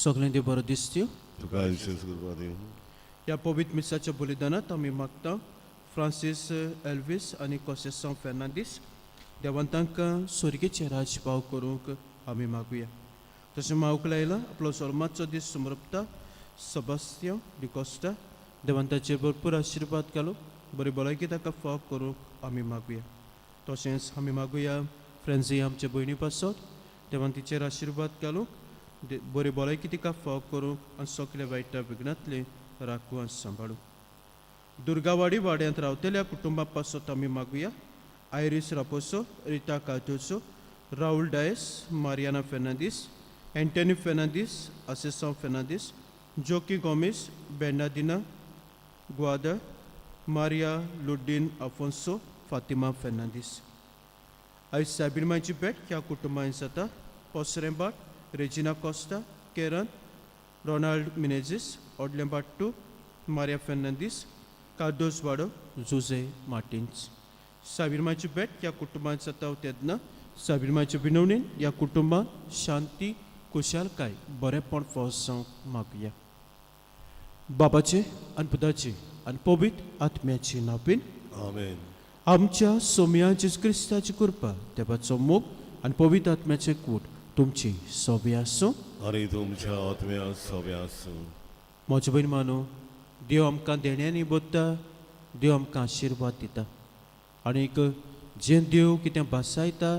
सगळ्यांनी बरो दिसत्यो. तुका विशेष करपा दिवं. ह्या पवित्र मिसाच्या बलिदानात आमी मागता फ्रांसीस एल्विस आनी कॉसेसॉ फेर्नांदीस देवान तांकां स्वर्गेचे राज पाव करूंक आमी मागुया. तशें मागूंक लायला आपलो सोलमाचो दीस समरपता सबस्तियो डिकोस्टा देवान ताचेर भरपूर आशिर्वाद घालूं बरी भलायकी ताका फाव करूंक आमी मागुया. तशेंच आमी मागुया फ्रेंड्जी आमचे भयणी पासत देवान तिचेर आशिर्वाद घालूंक बरी भलायकी तिका फाव करूंक आनी सगळ्या वायटा विघ्नांतले राखूं आनी सांबाळूं. दुर्गावाडी वाड्यांत रावतल्या कुटुंबा पासत आमी मागुया आयरिस रापोसो, रिता कार्दोजो, राहुल डायस, मारियाना फेर्नांदीस, एंटनी फेर्नांदीस, आसेसॉ फेर्नांदीस, जोकी गोमेस, बेर्नार्डिना गुआदा, मारिया लुडीन आफोन्सो, फातिमा फेर्नांदीस. आयज साबिरमांची भेट ह्या कुटुंबांत जाता. पोसरेंबाट, रेजिना कॉस्टा, केरन, रोनाल्ड मिनेझीस, ओडलेंबाट टू, मारिया फेर्नांदीस, कार्दोज वाडो, जुजे मार्टिन्स. साबिरमांची भेट ह्या कुटुंबांत जाता तेन्ना साबिरमांच्या विनवणेन ह्या कुटुंबांत शांती खुशालकाय बरेपण फावो जावंक मागुया. बाबाचे आनी पुताचे आनी पवित्र आत्म्याची नांवान आमेन. आमच्या सोम्या जेजू क्रिस्ताची कृपा देवाचो मोग आनी पवित्र आत्म्याचे कूट तुमची सोबी आसूं आनी तुमच्या आत्म्या सोबे आसूं. म्हज्या भयण मानो देव आमकां देण्यांनी बोत्ता देव आमकां आशिर्वाद दिता आनीक जें देव कितें भासायता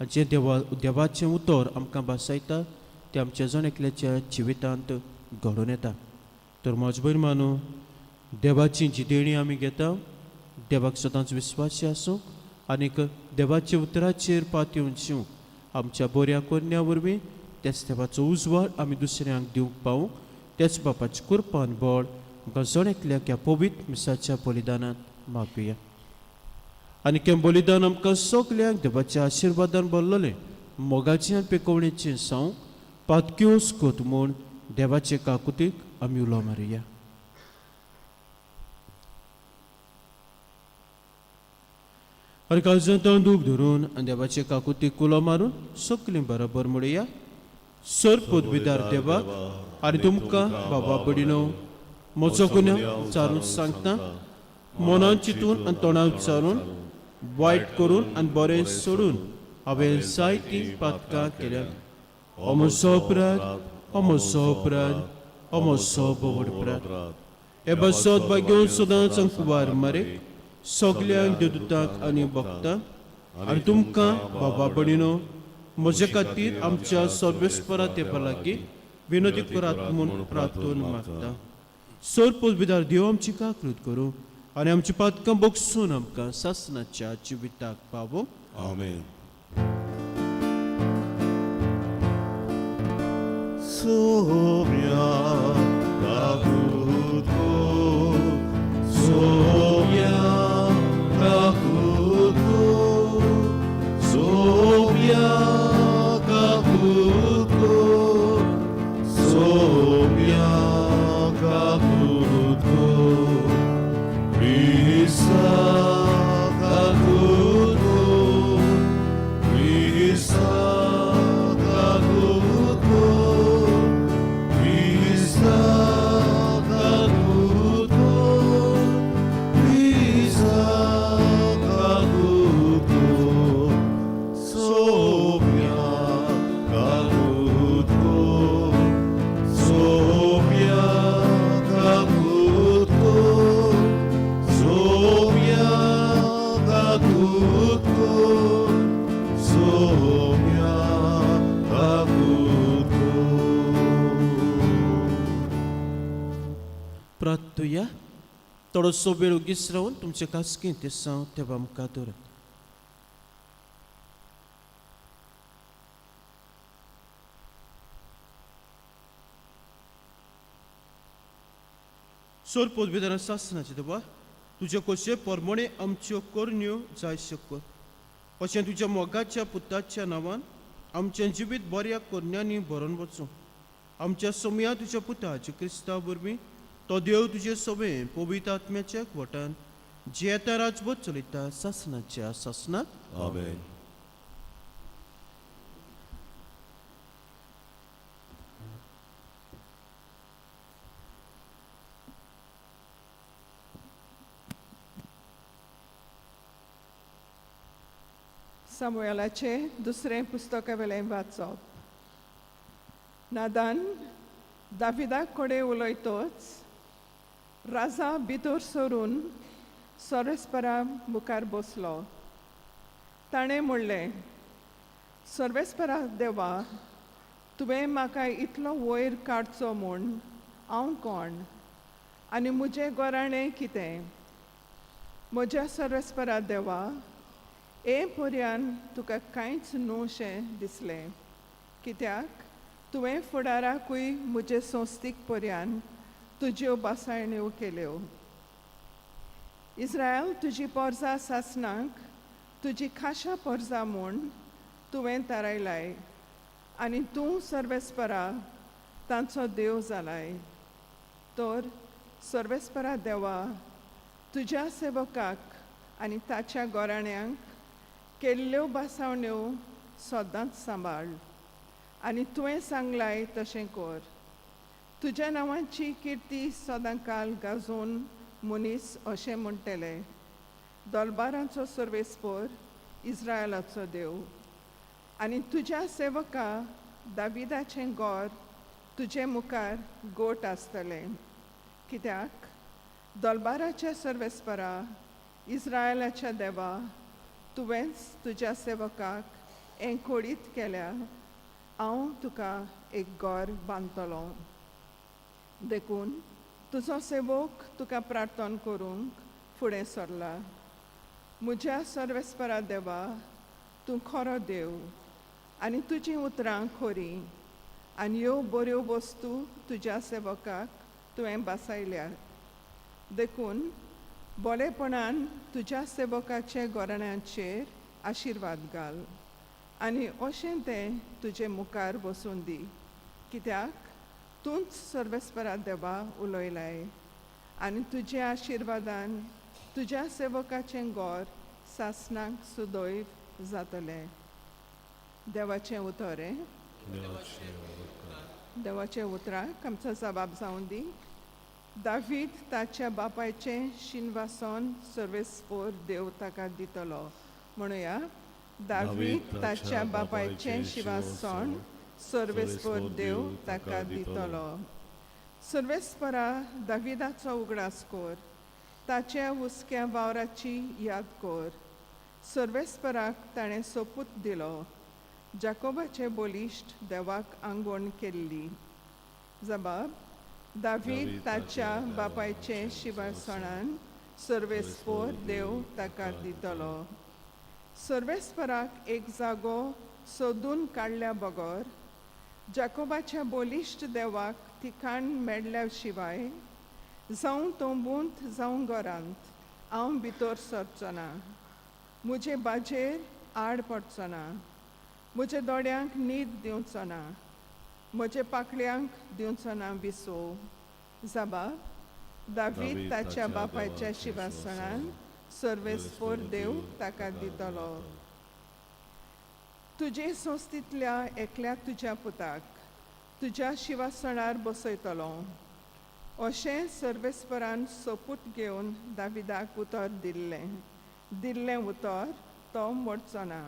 आनी जें देवाचें उतर आमकां भासायता तें आमच्या जण एकल्याच्या जिवितांत घडोवन येता. तर म्हज्या भयण मानो देवाची जी देणी आमी घेता देवाक सदांच विस्वासी आसूं आनीक देवाच्या उतराचेर पात येवन जिवंक आमच्या बऱ्या कोन्या वरवीं तेच देवाचो उजवाड आमी दुसऱ्यांक दिवंक पावूं तेच बापाची कृपा आनी बळ आमकां जण एकल्याक ह्या पवित्र मिसाच्या बलिदानांत मागुया. आनी हें बलिदान आमकां सगल्यांक देवाच्या आशिर्वादान भरलेलें मोगाचें आनी पिकोवणेचें जावं पातक्योस कोत म्हूण देवाचे काकुतीक आमी उलो मारुया. आनी काळजांत तांदूक धरून आनी देवाचे काकुतीक उलो मारून सगलीं बरोबर म्हणुया. सर पदवीदार देवाक आनी तुमकां बाबा बडिनो म्हजो गुन्यांव विचारून सांगता मनान चिंतून आनी तोंडान विचारून वायट करून आनी बरें सोडून हांवें जायतीं पातकां केल्यात. हो म्हजो अपराध, हो म्हजो अपराध, हो म्हजो बोवड अपराध. हे बसत भाग्योन सदांच अंकुवार मारे सगल्यांक देदूतांक आनी भक्तांक आनी तुमकां बाबा बडिनो म्हजे खातीर आमच्या सर्वेस्परा तेपा लागीं विनोदी करात म्हूण प्रार्थून मागता. सर पदवीदार देव आमची काकृत करूं आनी आमची पातकां बोगसून आमकां सासणाच्या जिविताक पावो. आमेन. Saumya काकुतो Saumya काकुतो Saumya काकुतो Saumya काकुतो Risa kakuto, Risa kakuto, Risa kakuto, Risa kakuto, Sophia kakuto, Sophia kakuto. Sophia kakuto, Sophia kakuto. प्रार्थुया थोडोसो वेळ उगीच रावन तुमचे कासकी ते सांव तेव्हा आमकां दवरात. सोर पदवीदार सासणाचे देवा तुजे कशे परमणे आमच्यो करण्यो जाय शकोत अशें तुज्या मोगाच्या पुताच्या नांवान आमचें जिवीत बऱ्या करण्यांनी भरून वचूं. आमच्या सोम्या तुज्या पुताच्या क्रिस्तांव वरवीं तो देव तुजे सवे पवित्र आत्म्याच्या एकवटान जे येता राजवट चलयता सासणाच्या सासणाक. आमेन. सामुएलाचे दुसरें पुस्तकावेलें वाचप. नादान दाविदाक कडेन उलयतच राजा भितर सरून सर्वेस्परा मुखार बसलो. ताणें म्हणलें, सर्वेस्परा देवा, तुवें म्हाका इतलो वयर काडचो म्हूण हांव कोण आनी म्हजें गोराणें कितें? म्हज्या सर्वेस्परा देवा, हे पर्यान तुका कांयच न्हूशें दिसलें, कित्याक तुवें फुडाराकूय म्हजे संस्थीक पर्यान तुज्यो बासायण्यो केल्यो. इस्रायल तुजी पोरजां सासणांक तुजी खाशा पोरजां म्हूण तुवें थारायलाय आनी तूं सर्वेस्परा तांचो देव जालाय. तर सर्वेस्परा देवा, तुज्या सेवकाक आनी ताच्या गोराण्यांक केल्ल्यो बासावण्यो सदांच सांबाळ आनी तुवें सांगलाय तशें कर. तुज्या नांवाची किर्ती सदांकाल गाजोवन मनीस अशें म्हणटले, दोलबारांचो सर्वेस्पर इस्रायलाचो देव. आनी तुज्या सेवका दाविदाचें गोर तुजे मुखार गोट आसतलें, कित्याक दोलबाराच्या सर्वेस्परा इस्रायलाच्या देवा, तुवेंच तुज्या सेवकाक एंकोडीत केल्या. हांव तुका एक गोर बांदतलो. देखून तुजो सेवक तुका प्रार्थना करूंक फुडें सरला. म्हज्या सर्वेस्परा देवा, तूं खरो देव आनी तुजीं उतरां खरीं आनी ह्यो बऱ्यो वस्तू तुज्या सेवकाक तुवें बासायल्या. देखून बोलेपणान तुज्या सेवकाचे गोराण्यांचेर आशिर्वाद घाल आनी अशें तें तुजे मुखार बसून दी, कित्याक तूंच सर्वेस्परा देवा उलयलाय आनी तुज्या आशिर्वादान तुज्या सेवकाचें गोर सासणांक सुदैव जातलें. देवाचें उतर देवाचे उतराक आमचो जबाब जावन दी. दावीद ताच्या बापायचें शिनवासन सर्वेस्पर देव ताका दितलो. म्हणुया, दावीद ताच्या बापायचें शिवासन सर्वेस्पर देव ताका दितलो. सर्वेस्परा दाविदाचो उगडास कर, ताच्या हुस्क्या वावराची याद कर. सर्वेस्पराक ताणें सोपूत दिलो, जाकोबाचे बोलिश्ट देवाक आंगवण केल्ली. जबाब, दावीद ताच्या बापायचे शिवासणान सर्वेस्पर देव ताका दितलो. सर्वेस्पराक एक जागो सोदून काडल्या बगर जाकोबाच्या बोलिश्ट देवाक ठिकाण मेळ्ळ्या शिवाय जावं तोंबूंत जावं घरांत हांव भितर सरचो ना. म्हजे बाजेर आड पडचो ना, म्हज्या दोळ्यांक न्हीद दिवचो ना, म्हजे पाकळ्यांक दिवचो ना विसो. जबाब, दावीद ताच्या बापायच्या शिवासणान सर्वेस्पर देव ताका दितलो. तुजे संस्थींतल्या एकल्या तुज्या पुताक तुज्या शिवासणार बसयतलो. अशें सर्वेस्परान सोपूत घेवन दाविदाक उतर दिल्लें उतर तो मोडचो ना.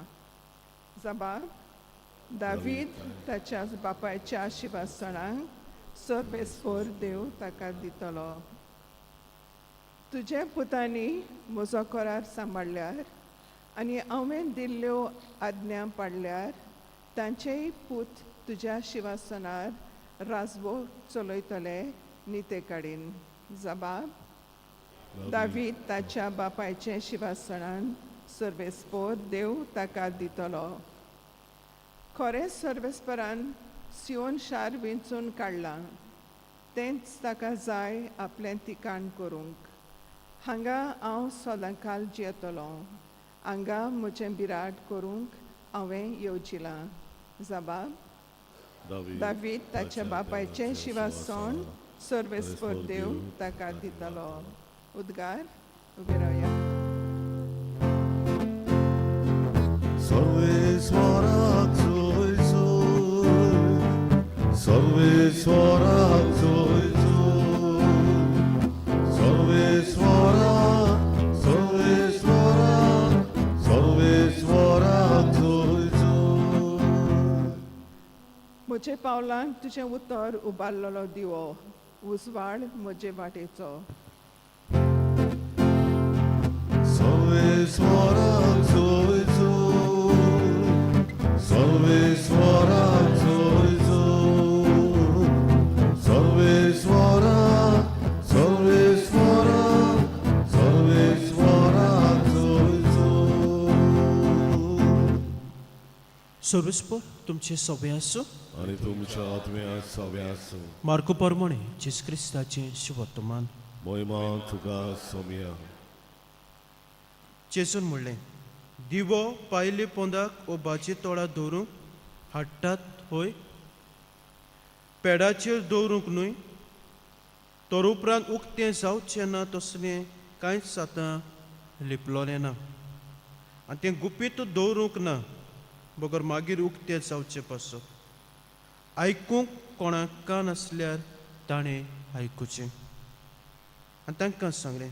जबाब, दावीद ताच्या बापायच्या शिवासणांक सर्वेस्पर देव ताका दितलो. तुजे पुतांनी म्हजो करार सांबाळल्यार आनी हांवें दिल्ल्यो आज्ञा पाळल्यार तांचेय पूत तुज्या शिवासणार राजवो चलयतले निते काडीन. जबाब, दावीद ताच्या बापायचे शिवासणान सर्वेस्पर देव ताका दितलो. खरें सर्वेस्परान सियोन शार वेंचून काडलां, तेंच ताका जाय आपलें ठिकाण करूंक. हांगा हांव सदांकाल जियेतलों, हांगा म्हजें बिराड करूंक हांवें येवजिलां. जबाब, दावीद ताच्या बापायचें शिवासन सर्वेस्पर देव ताका दितलो. उद्गार, उबे रावया. सर्वेस्वराक जोय जोय, सर्वेस्वराक जोय जोय, सर्वेस्वराक, सर्वेस्वराक, सर्वेस्वराक म्हजे पावलांक तुजें उतर उबारलेलो दिवो, उजवाड म्हजे वाटेचो. Salve suorak zoizor, salve suorak zoizor, salve suorak, salve suorak, salve suorak zoizor. सर्वस्पर तुमचे सवय आसूं. आणि तुमच्या आत्म्या सव्यास मार्को परमणे जेस क्रिस्ताचें शुभवर्तमान. मोहिमा तुका सोमिया. जेसून म्हणलें, दिवो पायले पोंदाक ओ भाजी तोळा दवरूंक हाडटात होय, पेडाचेर दवरूंक न्हय. तर उपरांत उक्तें जावचें ना तसलें कांयच आतां लिपलोलें ना, आनी तें गुपीत दवरूंक ना, बगर मागीर उक्तें जावचें पासो. आयकूंक कोणाक कान आसल्यार ताणें आयकुचें. आनी तांकां सांगलें,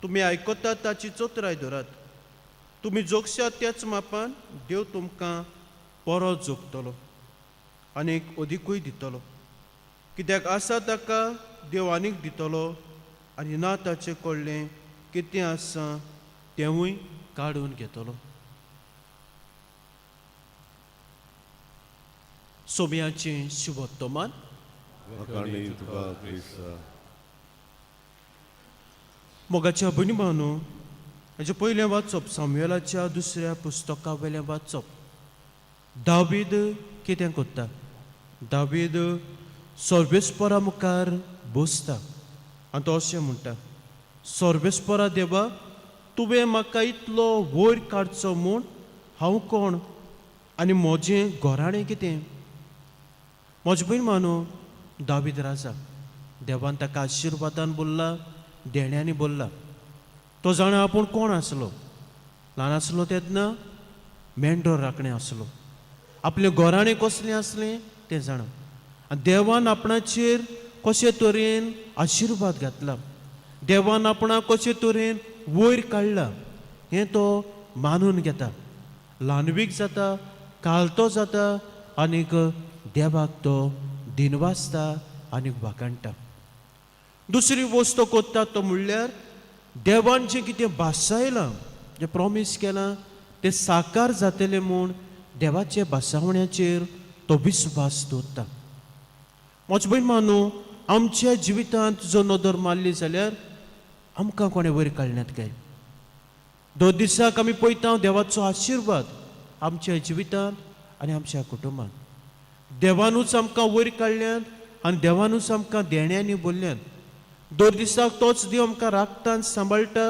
तुमी आयकतात ताची चोत्राय धरात. तुमी जोगशात त्याच मापान देव तुमकां परत जोगतलो आनीक अदीकूय दितलो. कित्याक आसा ताका देव आनीक दितलो, आनी ना ताचें कडलें कितें आसा तेंवूय काडून घेतलो. सोमयाचें शुभवर्तमान. आनी तुका क्रिस्ता. मोगाच्या भयणी भावांनो, हाजें पयलें वाचप सामुएलाच्या दुसऱ्या पुस्तका वेलें वाचप. दावीद कितें कोत्ता? दावीद सर्वेस्परा मुखार बसता आनी तो अशें म्हणटा, सर्वेस्परा देवा, तुवें म्हाका इतलो वयर काडचो म्हूण हांव कोण आनी म्हजें घोराणें कितें? म्हजे भयण भावांनो, दावीद राजा देवान ताका आशिर्वादान बोल्ला, देण्यांनी बोल्ला. तो जाणा आपूण कोण आसलो. ल्हान आसलो तेन्ना मेंढर राखणें आसलो. आपलें घोराणें कसलें आसलें तें जाणा. आनी देवान आपणाचेर कशे तरेन आशिर्वाद घातला, देवान आपणाक कशे तरेन वयर काडला हें तो मानून घेता. ल्हानवीक जाता, कालतो जाता, आनीक देवाक तो दिनवासता आनीक वाकाणटा. दुसरी वस्त तो कोत्ता तो म्हणल्यार देवान जें कितें भासायलां, जें प्रॉमीस केलां तें साकार जातलें म्हूण देवाचे भासावण्याचेर तो विस्वास दवरता. म्हजे भयण भावांनो, आमच्या जिवितांत जो नदर मारली जाल्यार आमकां कोणें वयर काडल्यात काय? दर दिसाक आमी पळयता देवाचो आशिर्वाद आमच्या जिवितांत आनी आमच्या कुटुंबांत. देवानूच आमकां वयर काडल्यात आनी देवानूच आमकां देण्यांनी बोल्ल्यात. दर दिसाक तोच देव आमकां राखता सांबाळटा,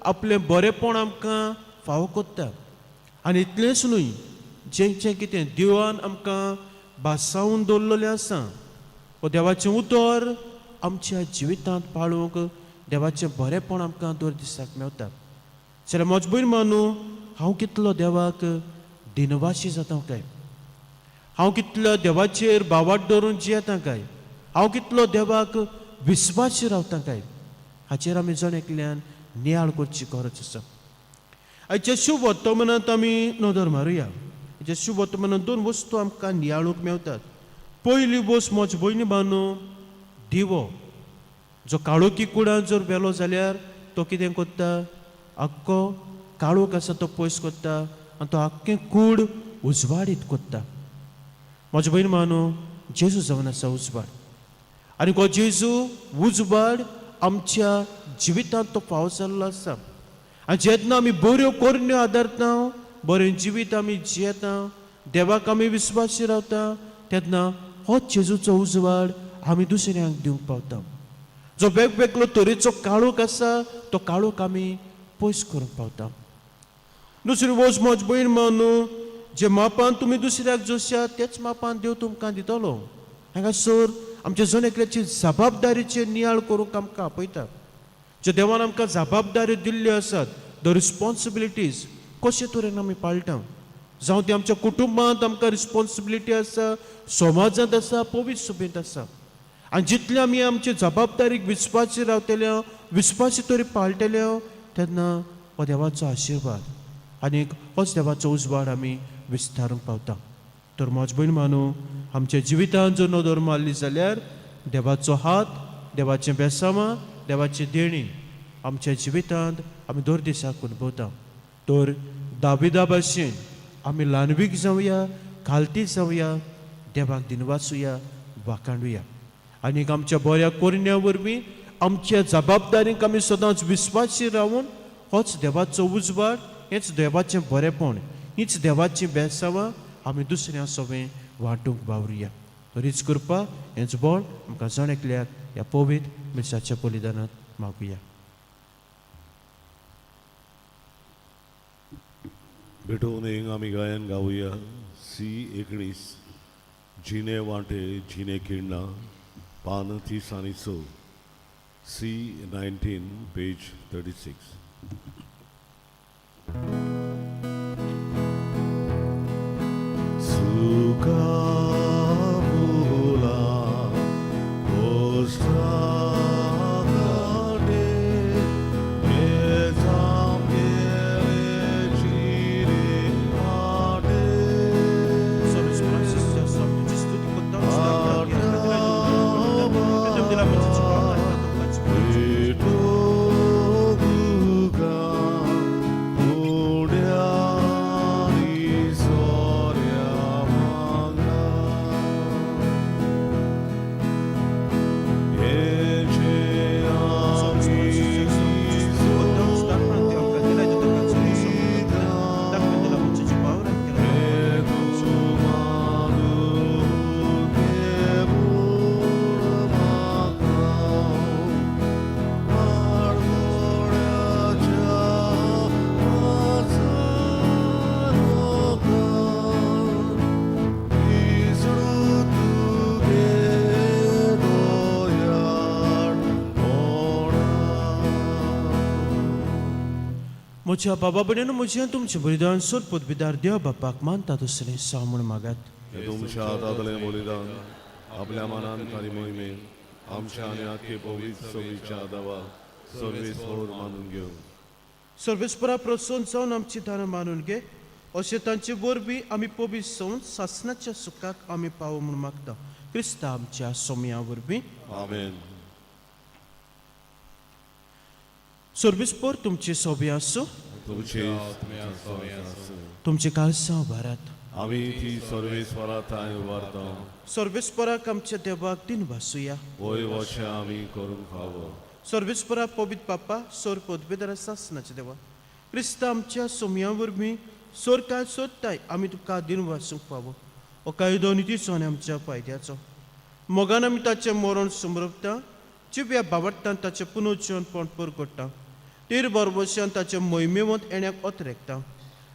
आपलें बरेंपण आमकां फावो कोत्ता. आनी इतलेंच न्हय, जें कितें देवान आमकां भासावून दवरलेलें आसा, वो देवाचें उतर आमच्या जिवितांत पाळूंक देवाचें बरेंपण आमकां दर दिसाक मेवता. जाल्यार म्हजे भयण भावांनो, हांव कितलो देवाक दिनवाशी जाता काय? हांव कितलो देवाचेर बावाट धरून जियेता काय? हांव कितलो देवाक विस्वासी रावता काय? हाचेर आमी जण एकल्यान नियाळ करची गरज आसा. आयच्या शुभ वर्तमानांत आमी नदर मारुया. हेच्या शुभ वर्तमानांत दोन वस्तू आमकां नियाळूंक मेवतात. पयली वस्त म्हजे भयणी भावांनो, दिवो. जो काळोखी कुडांत जर वेलो जाल्यार तो कितें कोत्ता? आख्खो काळोख आसा तो पयस कोत्ता आनी तो आख्खें कूड उजवाडीत कोत्ता. म्हजे भयण भावांनो, जेजू जावन आसा उजवाड, आनी हो जेजू उजवाड आमच्या जिवितांत तो फावो जाल्लो आसा. आनी जेन्ना आमी बऱ्यो कोरण्यो आदारता, बरें जिवीत आमी जियेता, देवाक आमी विस्वासी रावता, तेन्ना हो जेजूचो उजवाड आमी दुसऱ्यांक दिवंक पावता. जो वेगवेगळो तरेचो काळोख आसा तो काळोख आमी पयस करूंक पावता. दुसरी वस्त म्हजे भयण भावांनो, जे मापान तुमी दुसऱ्याक जोशात तेच मापान देव तुमकां दितलो. हांगासर आमच्या जण एकल्याची जबाबदारीचेर नियाळ करूंक आमकां आपयता. जे देवान आमकां जबाबदाऱ्यो दिल्ल्यो आसात, द रिस्पॉन्सिबिलिटीज कशे तरेन आमी पाळटा. जावं ती आमच्या कुटुंबांत आमकां रिस्पॉन्सिबिलिटी आसा, समाजांत आसा, पवित्र सभेंत आसा. आनी जितले आमी आमचे जबाबदारीक विस्वासी रावतले, विस्वासी तरी पाळटले, तेन्ना हो देवाचो आशिर्वाद आनीक होच देवाचो उजवाड आमी विस्तारूंक पावता. तर म्हज भयण मानू आमच्या जिवितांत जर नदर मारली जाल्यार देवाचो हात, देवाचें बेसामां, देवाची देणी आमच्या जिवितांत आमी दर दिसाक अनुभवता. तर दाविदा भाशेन आमी ल्हानवीक जावया, खालती जावया, देवाक दिनवासुया, वाखाणुया. आनीक आमच्या बऱ्या कोरण्या वरवीं आमच्या जबाबदारीक आमी सदांच विस्वासी रावून होच देवाचो उजवाड, हेच देवाचें बरेपण, हीच देवाची बेसावां आमी दुसऱ्या सवें वांटूंक वावरुया. तरीच करपा हेंच बळ आमकां जाण एकल्याक ह्या पवित्र मिसाच्या बलिदानांत मागुया. भेटून एक आमी गायन गावुया. C19 जिने वांटे जिने किण्णा पान 30 आनी 4. C19 page 36. Sukabula Ostragade Ezam Gelecire Ade Soros Francis já sabe de estudo e contamos da Etoguga Udyani Soria Manga म्हज्या बाबा भयणीनो म्हजें तुमचें बलिदान सोड पदवीदार देव बापाक मानता तसलें सामून मागात. हे तुमच्या हातांतलें बलिदान आपल्या मनान खरी मोहिमेन आमच्या आनी आख्खे पवित्र सभेच्या दावा सर्वेस्वर मानून घेवन सर्वेस्परा प्रोत्साहन जावन आमची दानां मानून घे. अशें तांचे वरवीं आमी पवित्र जावन सासणाच्या सुखाक आमी पावो म्हूण मागता. क्रिस्ता आमच्या सोम्या वरवीं. आमेन. सर्वेस्पर तुमचे सोबे आसूं, तुमचे तुमचे काळसां उबारात. आमी ती सर्वेस्वरा थंय उबारता. सर्वेस्पराक आमच्या देवाक दिन वासुया. वय वचें आमी करूंक फावो. सर्वेस्परा पवित्र पापा सोर पदवीदार सासणाचे देवा क्रिस्ता आमच्या सोम्या वरवीं सोर काय सोदताय आमी तुका दिन वासूंक पावो. हो कायदो नितीचो आनी आमच्या फायद्याचो. मोगान आमी ताचें मरण समरपता, जिव्या बावट्टान ताचें पुनर्जीवन पण करता. तीर बरोबरच्यान ताचे मोहिमेवंत येण्याक ओतरेकता.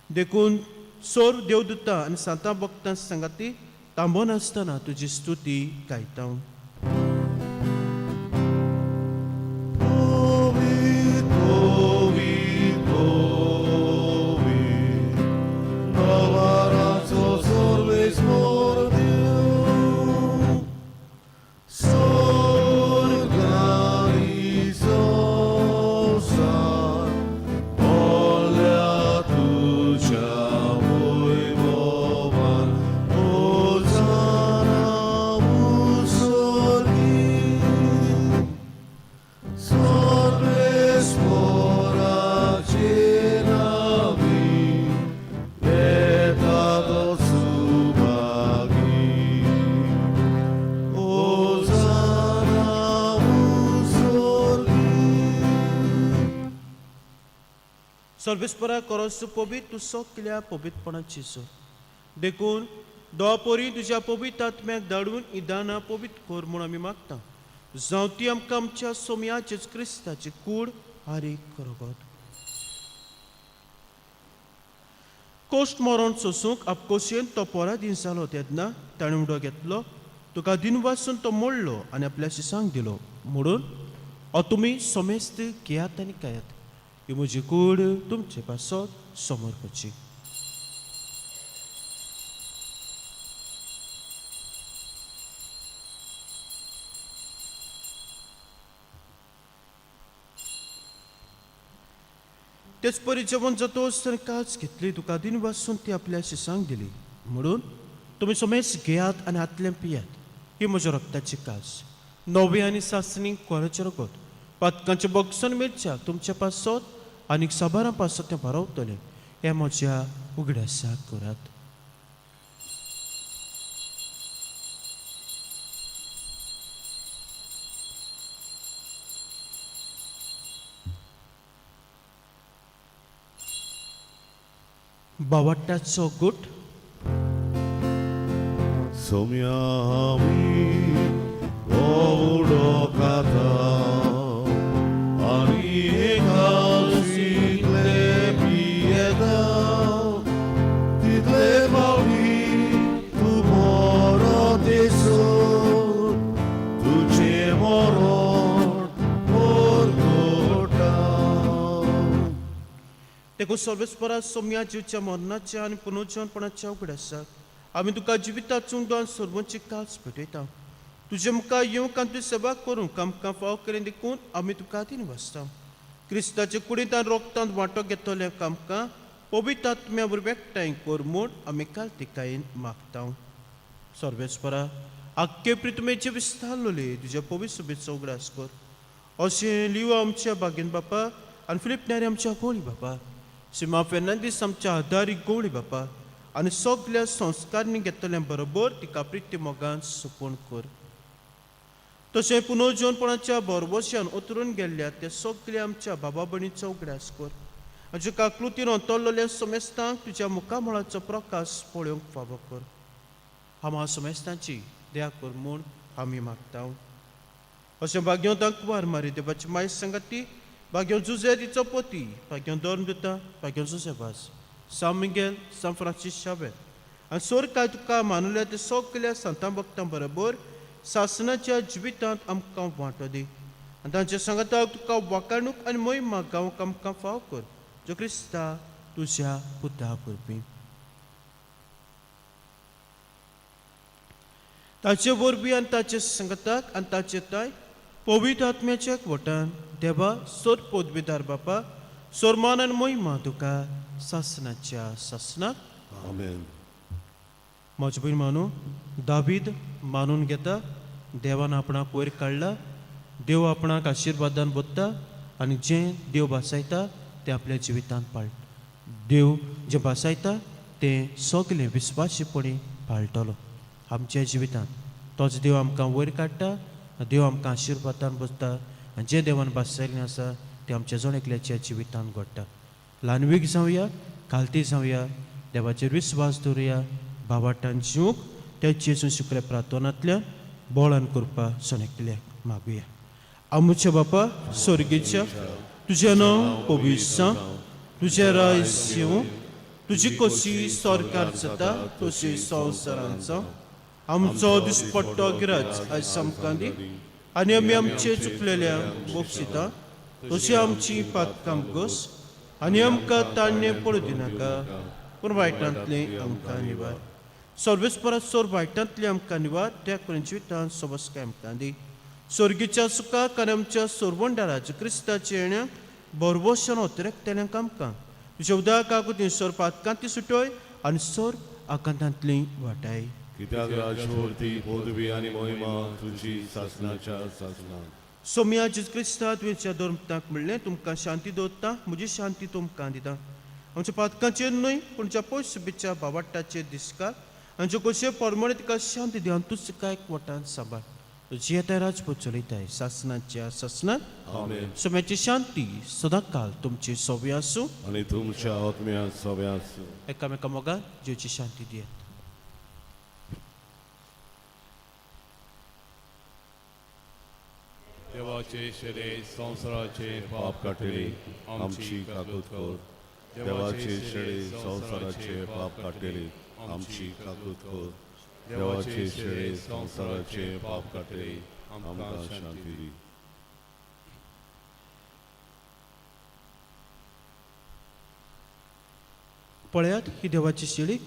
देखून सोर देवदूतां आनी सांतां भक्तां सांगाती तांबोन आसतना तुजी स्तुती गायता. सर्वेस्परा कोरोस पवित्र तूं सोकल्या पवित्रपणाची सोर. देखून दोपोरी तुज्या पवित्र आत्म्याक धाडून ही दानां पवित्र कोर म्हूण आमी मागता. जावं ती आमकां आमच्या सोम्याचेच क्रिस्ताची कूड हारीक करगत. कोश्ट मरण सोसूंक आपकोशेन तो पोरा दिन जालो तेन्ना ताणें उडो घेतलो, तुका दिन वाचून तो मोडलो आनी आपल्या शिसांक दिलो. म्हणून हो तुमी सोमेस्त घेयात आनी खायात. ही म्हजी कूड तुमचे पासत समोर करची. तेच परी जेवण जातो आसतना काच घेतली, तुका दिन वाचून ती आपल्या शिसांक दिली. म्हणून तुम्ही सोमेस घेयात आनी हातलें पियात ही म्हज्या रक्ताची कास नवे आनी सासणी कोराचे रगत पातकांचे बगसून मिरच्या तुमच्या पासत आनीक साबारां पासत तें भरवतलें हें म्हज्या उगड्यासा करात. बावटाचो गुट सोम्या आमी गोडो खाता आनी एकाशीतले पियेता तितले फावटी तूं बरो दिसून तुजें मरण परगटा. देखून सर्वेस्परा सोम्या जिवच्या मरणाच्या आनी पुनर्जन्मपणाच्या उगड्यासाक आमी तुका जिविताचो दोन सर्वांची कास भेटयता. तुजे मुखार येवंक आनी तुजी सेवा करूंक आमकां फाव करेन देखून आमी तुका आदीन वाचता. क्रिस्ताचे कुडींत आनी रोगतांत वांटो घेतलें आमकां पवित्र आत्म्या बरोबर एकठांय कर म्हूण आमी कालतिकायेन मागता. सर्वेस्परा आख्खे प्रितमेचे विस्तारलोले तुज्या पवित्र सभेचो उगडास कर. अशें लिवा आमच्या बागेन बापा आनी फिलिप नारी आमच्या गोळी बापा सिमा फेर्नांदीस आमच्या आदारी गोळी बापा आनी सगल्या संस्कारनी घेतल्या बरोबर तिका प्रिती मोगान सुपूण कर. तशें पुनर्जन्मपणाच्या बरोबरच्यान उतरून गेल्ल्या त्या सगल्या आमच्या बाबा भयणीचो उगडास कर. हाजे काकलुतीन अंतरलेल्या समेस्तांक तुज्या मुखामळाचो प्रकाश पळोवंक फावो कर. हांव समेस्तांची दया कर म्हूण आमी मागता. अशें भाग्यो दाखवार मारी देवाची माय संगती भाग्यो जुझे तिचो पोती भाग्यो धर्मदूता भाग्यो जुझेबाज San Miguel, San Francis Xavier. आनी सोर काय तुका मानुल्या ते सगल्या संतां भक्तां बरोबर सासणाच्या जिवितांत आमकां वांटो दी आनी तांच्या सांगाताक तुका वाकाणूक आनी मोहिमा गावंक आमकां फाव कर. जो क्रिस्ता तुज्या पुता परबी. ताचे वरवीं आनी ताचे संगताक आनी ताचे ताय पवित्र आत्म्याच्या एकवटान देवा सोर पदवीदार बापा सोरमान आनी मोहिमा तुका सासणाच्या सासणाक. आमेन. म्हजे भयण मानू दावीद मानून घेता देवान आपणाक वयर काडला. देव आपणाक आशिर्वादान बोत्ता आनी जें देव बासायता तें आपल्या जिवितांत पाळ. देव जें बासायता तें सगलें विस्वासीपणी पाळटलो आमच्या जिवितांत. तोच देव आमकां वयर काडटा देव आमकां आशिर्वादान बोसता आनी जें देवान बासायल्लें आसा तें आमच्या जण एकल्याच्या जिवितांत घडटा. ल्हानवीक जावया कालती जावया देवाचेर विस्वास दवरुया बावाटान जिवंक त्या जेजू शुक्र प्रार्थनांतल्यान बोळान करपा सोनेकल्याक मागुया. आमच्या बापा स्वर्गीच्या तुजें नांव पवित्र जावं तुजें राज येवं तुजी कशी स्वर्गार जाता तशी संवसारांत जावं. आमचो दिसपट्टो गिराज आयज आमकां दी आनी आमी आमचे चुकलेल्या बक्षिता तशी आमची पातकां घोस आनी आमकां ताणें पडूं दिनाका पूण वायटांतलें आमकां निवार. सर्वेस्परात सोर वायटांतलें आमकां निवार त्या करून जिवितांत सोबस्काय आमकां दी. स्वर्गीच्या सुखाक आनी आमच्या सोरवंडाराच्या क्रिस्ताच्या येण्याक बरवशान उतरकतेल्यांक आमकां तुज्या उदका कुतीं सोर पातकांतली सुटोय आनी सोर आकांतांतली वाटाय. कित्याक राजवटी पदवी आनी मोहिमा तुजी सासणाच्या सासणाक. सोम्या जेजू क्रिस्ता तुवें धर्मताक म्हणलें तुमकां शांती दवरता म्हजी शांती तुमकां दिता. आमच्या पातकांचेर न्हय पूण ज्या पयस सुबेच्या बावाटाचेर दिसका आनी ज्यो कशे परमणे तिका शांती दिवन तूं तिका एकवटान सांबाळ. तुजी येता राजपूत चलयताय सासणाच्या सासणाक. आमेन. सोम्याची शांती सदांकाल तुमची सोबी आसूं आनी तुमच्या आत्म्या सोब्या आसूं. एकामेका मोगान जेची शांती दियात. देवाचे शेरे संवसाराचे पाप काटेली आमची काकूत कर. देवाचे शेळे संवसाराचे पाप काटेली आमची काकूत कर. देवाचे शेळे संवसाराचे पाप काटेली आमकां शांती दी. पळयात ही देवाची शेळी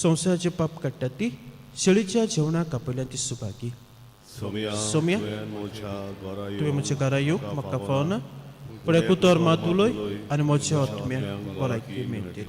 संवसाराचे पाप काडटा ती शेळीच्या जेवणाक आपयल्या ती सुभागी. सोम्या सोम्या, तुवें म्हज्या घरा येवंक म्हाका फावना पूण एकूतर मात उलय आनी म्हज्या आत्म्याक भलायकी मेळटली.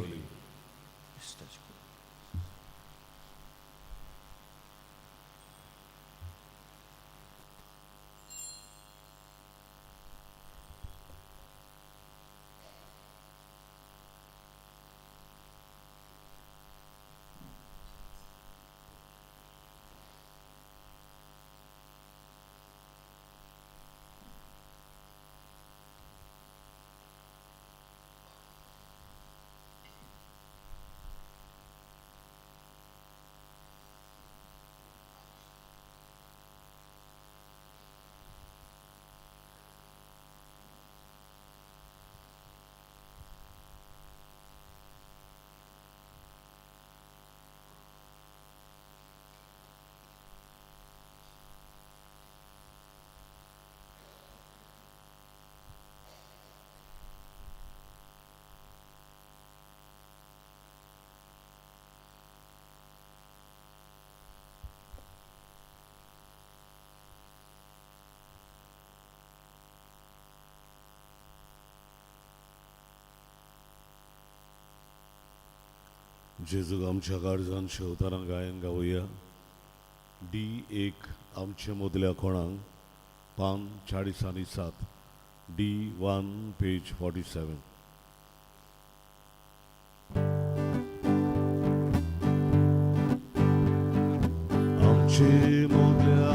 जेजूक आमच्या काळजान शेवतारान गायन गावया. D1 आमचे मोदल्या कोणाक पान 40 D1 पेज 47. आमचे मोदल्या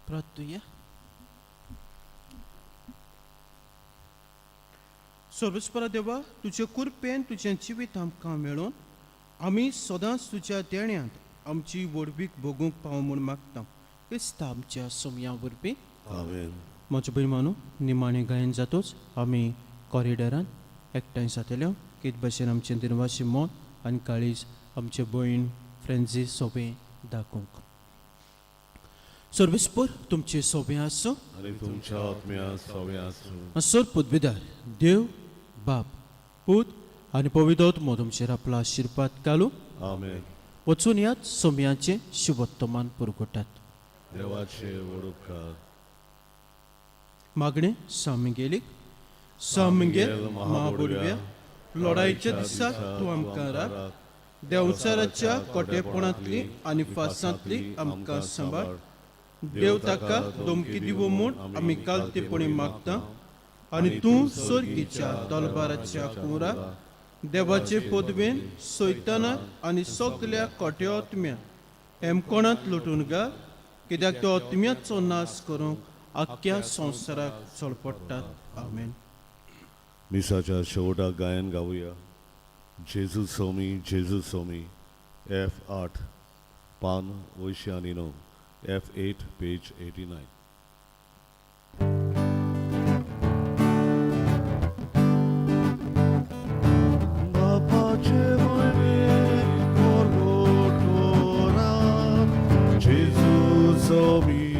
प्रार्थूया. सर्वेस्परा देवा, तुजे कुरपेन तुझें जिवीत आमकां मेळोवन आमी सदांच तुज्या देण्यांत आमची वडवीक भोगूंक पाव म्हूण मागता. क्रिस्ता आमच्या समया वरवीं. आमेन. म्हज्या भयमानो, निमाणें गायन जातूच आमी कॉरिडरान एकठांय जातले. कित भाशेन आमचें दिनवाशी मोन आनी काळीज आमचे भयण फ्रेंड्सीस सोबे दाखोवंक. सर्वेस्पर तुमचे सोबे आसूं आनी तुमच्या आत्म्या सोबे आसूं. सर पुदविदार देव बाप पूत आनी पवित्र आत्मो तुमचेर आपलो आशिर्वाद घालूं. आमेन. वचून यात सोम्याचे शुभवर्तमान पुरवतात. देवाचे वडूपकार. मागणे सामिंगेलीक सामिंगेल महाबुडव्या लढाईच्या दिसाक तूं आमकां राख. देंवचाराच्या कोटेपणांतली आनी फासांतली आमकां सांबाळ. देव ताका धमकी दिवो म्हूण आमी कालतेपणी मागता आनी तूं सर्गीच्या दलबाराच्या कुंवरा देवाचे पदवेन सैतानाक आनी सगल्या खोट्या आत्म्यांक हेमकोणांत लुटून घाल, कित्याक तो आत्म्याचो नाश करूंक आख्ख्या संवसाराक चलपडटात. आमेन. मिसाच्या शेवटाक गायन गावुया. जेजू सोमी F8 पान 89 F8 पेज 89. बापाचे वयले जेजू सोमी